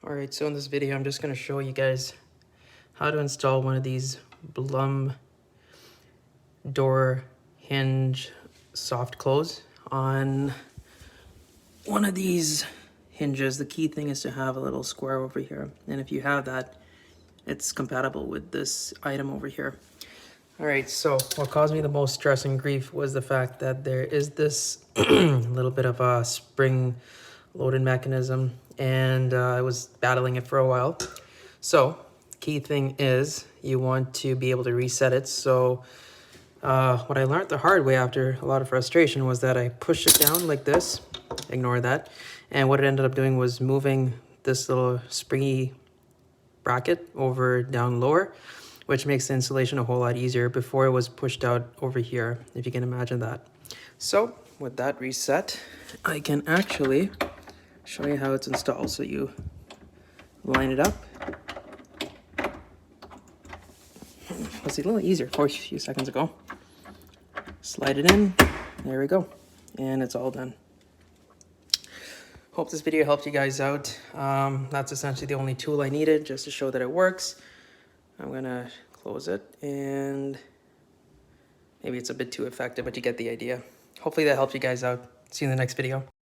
Alright, so in this video I'm just going to show you guys how to install one of these Blum door hinge soft close on one of these hinges. The key thing is to have a little square over here, and if you have that, it's compatible with this item over here. Alright, so what caused me the most stress and grief was the fact that there is this little bit of a spring loaded mechanism, and I was battling it for a while. So key thing is you want to be able to reset it. So what I learned the hard way after a lot of frustration was that I pushed it down like this, ignore that, and what it ended up doing was moving this little springy bracket over down lower, which makes the installation a whole lot easier. Before it was pushed out over here, if you can imagine that. So with that reset, I can actually show you how it's installed. So you line it up. It was a little easier a few seconds ago. Slide it in, there we go, and it's all done. Hope this video helped you guys out. That's essentially the only tool I needed just to show that it works. I'm gonna close it, and maybe it's a bit too effective, but you get the idea. Hopefully that helped you guys out. See you in the next video.